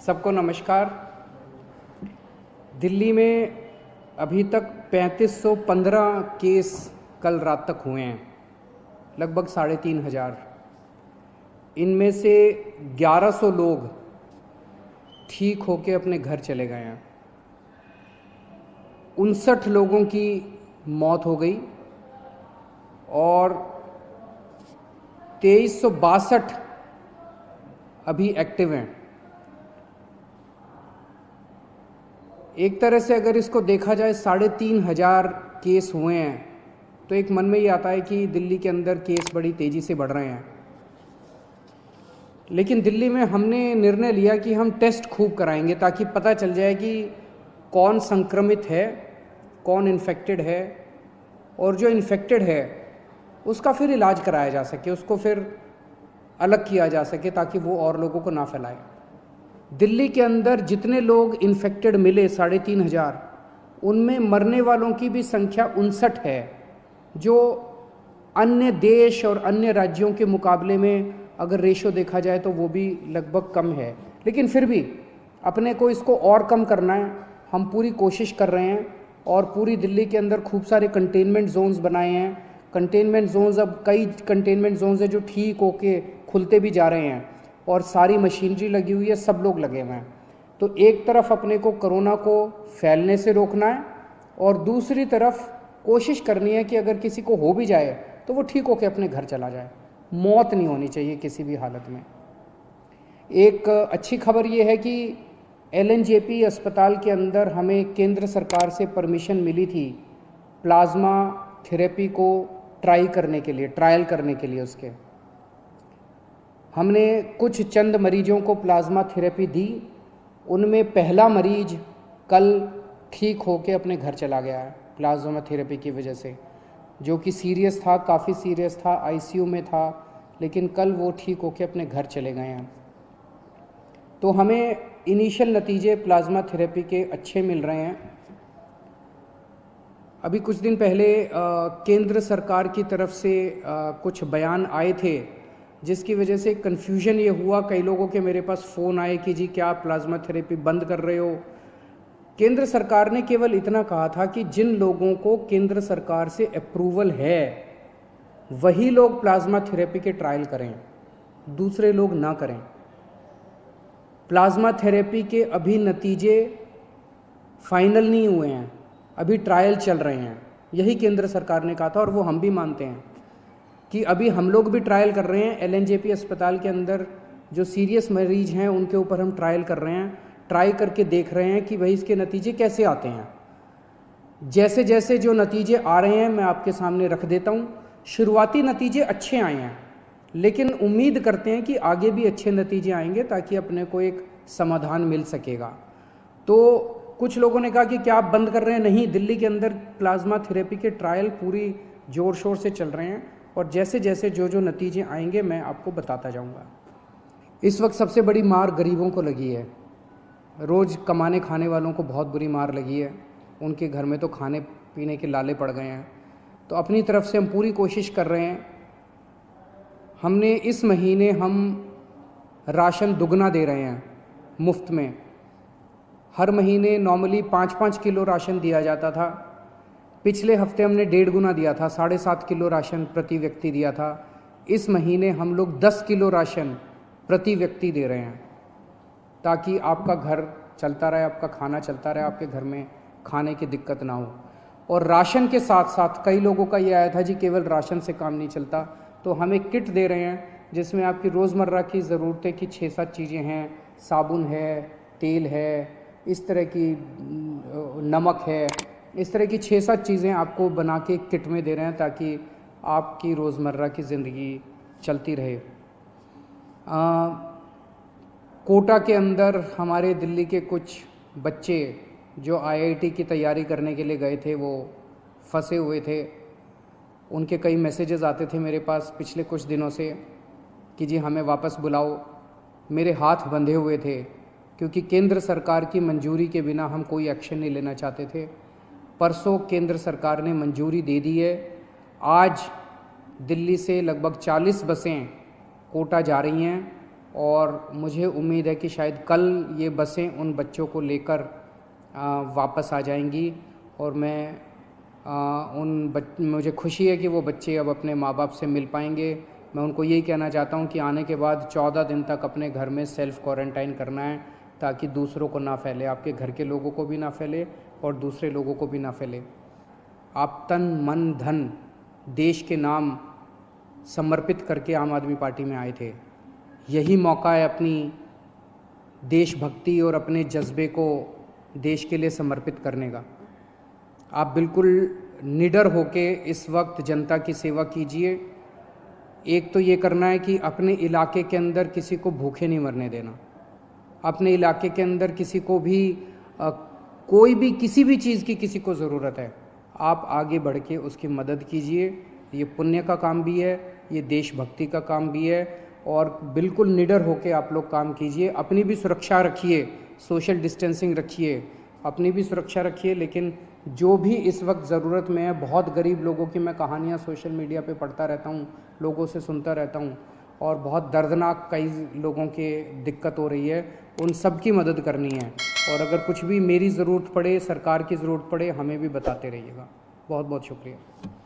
सबको नमस्कार। दिल्ली में अभी तक 3515 केस कल रात तक हुए हैं, लगभग 3500। इनमें से 1100 लोग ठीक होके अपने घर चले गए हैं। 59 लोगों की मौत हो गई और 2362 अभी एक्टिव हैं। एक तरह से अगर इसको देखा जाए 3500 केस हुए हैं तो एक मन में ये आता है कि दिल्ली के अंदर केस बड़ी तेज़ी से बढ़ रहे हैं। लेकिन दिल्ली में हमने निर्णय लिया कि हम टेस्ट खूब कराएंगे ताकि पता चल जाए कि कौन संक्रमित है, कौन इन्फेक्टेड है, और जो इन्फेक्टेड है उसका फिर इलाज कराया जा सके, उसको फिर अलग किया जा सके ताकि वो और लोगों को ना फैलाए। दिल्ली के अंदर जितने लोग इन्फेक्टेड मिले 3500, उनमें मरने वालों की भी संख्या 59 है, जो अन्य देश और अन्य राज्यों के मुकाबले में अगर रेशो देखा जाए तो वो भी लगभग कम है। लेकिन फिर भी अपने को इसको और कम करना है। हम पूरी कोशिश कर रहे हैं और पूरी दिल्ली के अंदर खूब सारे कंटेनमेंट जोन्स बनाए हैं। कंटेनमेंट जोन्स, अब कई कंटेनमेंट जोन्स हैं जो ठीक होके खुलते भी जा रहे हैं और सारी मशीनरी लगी हुई है, सब लोग लगे हुए हैं। तो एक तरफ अपने को कोरोना को फैलने से रोकना है और दूसरी तरफ कोशिश करनी है कि अगर किसी को हो भी जाए तो वो ठीक होकर अपने घर चला जाए। मौत नहीं होनी चाहिए किसी भी हालत में। एक अच्छी खबर ये है कि LNJP अस्पताल के अंदर हमें केंद्र सरकार से परमिशन मिली थी प्लाज्मा थेरेपी को ट्रायल करने के लिए। उसके हमने कुछ चंद मरीजों को प्लाज्मा थेरेपी दी। उनमें पहला मरीज कल ठीक होके अपने घर चला गया है प्लाज्मा थेरेपी की वजह से, जो कि सीरियस था, काफ़ी सीरियस था, ICU में था, लेकिन कल वो ठीक होके अपने घर चले गए हैं। तो हमें इनिशियल नतीजे प्लाज्मा थेरेपी के अच्छे मिल रहे हैं। अभी कुछ दिन पहले केंद्र सरकार की तरफ से कुछ बयान आए थे जिसकी वजह से कन्फ्यूजन ये हुआ। कई लोगों के मेरे पास फ़ोन आए कि जी क्या प्लाज्मा थेरेपी बंद कर रहे हो। केंद्र सरकार ने केवल इतना कहा था कि जिन लोगों को केंद्र सरकार से अप्रूवल है वही लोग प्लाज्मा थेरेपी के ट्रायल करें, दूसरे लोग ना करें। प्लाज्मा थेरेपी के अभी नतीजे फाइनल नहीं हुए हैं, अभी ट्रायल चल रहे हैं। यही केंद्र सरकार ने कहा था और वो हम भी मानते हैं कि अभी हम लोग भी ट्रायल कर रहे हैं। LNJP अस्पताल के अंदर जो सीरियस मरीज हैं उनके ऊपर हम ट्रायल कर रहे हैं, ट्राई करके देख रहे हैं कि भाई इसके नतीजे कैसे आते हैं। जैसे जैसे जो नतीजे आ रहे हैं मैं आपके सामने रख देता हूँ। शुरुआती नतीजे अच्छे आए हैं, लेकिन उम्मीद करते हैं कि आगे भी अच्छे नतीजे आएंगे ताकि अपने को एक समाधान मिल सकेगा। तो कुछ लोगों ने कहा कि क्या आप बंद कर रहे हैं? नहीं, दिल्ली के अंदर प्लाज्मा थेरेपी के ट्रायल पूरी ज़ोर शोर से चल रहे हैं और जैसे जैसे जो नतीजे आएंगे मैं आपको बताता जाऊंगा। इस वक्त सबसे बड़ी मार गरीबों को लगी है। रोज़ कमाने खाने वालों को बहुत बुरी मार लगी है। उनके घर में तो खाने पीने के लाले पड़ गए हैं। तो अपनी तरफ से हम पूरी कोशिश कर रहे हैं। हमने इस महीने हम राशन दुगना दे रहे हैं मुफ्त में। हर महीने नॉर्मली 5-5 किलो राशन दिया जाता था। पिछले हफ्ते हमने 1.5 गुना दिया था, 7.5 किलो राशन प्रति व्यक्ति दिया था। इस महीने हम लोग 10 किलो राशन प्रति व्यक्ति दे रहे हैं ताकि आपका घर चलता रहे, आपका खाना चलता रहे, आपके घर में खाने की दिक्कत ना हो। और राशन के साथ साथ कई लोगों का ये आया था जी केवल राशन से काम नहीं चलता, तो हमें किट दे रहे हैं जिसमें आपकी रोज़मर्रा की ज़रूरतें की 6-7 चीज़ें हैं। साबुन है, तेल है, इस तरह की नमक है, इस तरह की 6-7 चीज़ें आपको बना के किट में दे रहे हैं ताकि आपकी रोज़मर्रा की ज़िंदगी चलती रहे। कोटा के अंदर हमारे दिल्ली के कुछ बच्चे जो IIT की तैयारी करने के लिए गए थे वो फंसे हुए थे। उनके कई मैसेजेस आते थे मेरे पास पिछले कुछ दिनों से कि जी हमें वापस बुलाओ। मेरे हाथ बंधे हुए थे क्योंकि केंद्र सरकार की मंजूरी के बिना हम कोई एक्शन नहीं लेना चाहते थे। परसों केंद्र सरकार ने मंजूरी दे दी है। आज दिल्ली से लगभग 40 बसें कोटा जा रही हैं और मुझे उम्मीद है कि शायद कल ये बसें उन बच्चों को लेकर वापस आ जाएंगी और मुझे खुशी है कि वो बच्चे अब अपने माँ बाप से मिल पाएंगे। मैं उनको यही कहना चाहता हूँ कि आने के बाद 14 दिन तक अपने घर में सेल्फ़ क्वारंटाइन करना है ताकि दूसरों को ना फैले, आपके घर के लोगों को भी ना फैले और दूसरे लोगों को भी ना फैले। आप तन मन धन देश के नाम समर्पित करके आम आदमी पार्टी में आए थे। यही मौका है अपनी देशभक्ति और अपने जज्बे को देश के लिए समर्पित करने का। आप बिल्कुल निडर होके इस वक्त जनता की सेवा कीजिए। एक तो ये करना है कि अपने इलाके के अंदर किसी को भूखे नहीं मरने देना, अपने इलाके के अंदर किसी को भी कोई भी किसी भी चीज़ की किसी को ज़रूरत है, आप आगे बढ़ के उसकी मदद कीजिए। ये पुण्य का काम भी है, ये देशभक्ति का काम भी है और बिल्कुल निडर होके आप लोग काम कीजिए। अपनी भी सुरक्षा रखिए, सोशल डिस्टेंसिंग रखिए, अपनी भी सुरक्षा रखिए। लेकिन जो भी इस वक्त ज़रूरत में है, बहुत गरीब लोगों की मैं कहानियाँ सोशल मीडिया पे पढ़ता रहता हूँ, लोगों से सुनता रहता हूँ और बहुत दर्दनाक कई लोगों के दिक्कत हो रही है, उन सब की मदद करनी है। और अगर कुछ भी मेरी ज़रूरत पड़े, सरकार की ज़रूरत पड़े, हमें भी बताते रहिएगा। बहुत बहुत शुक्रिया।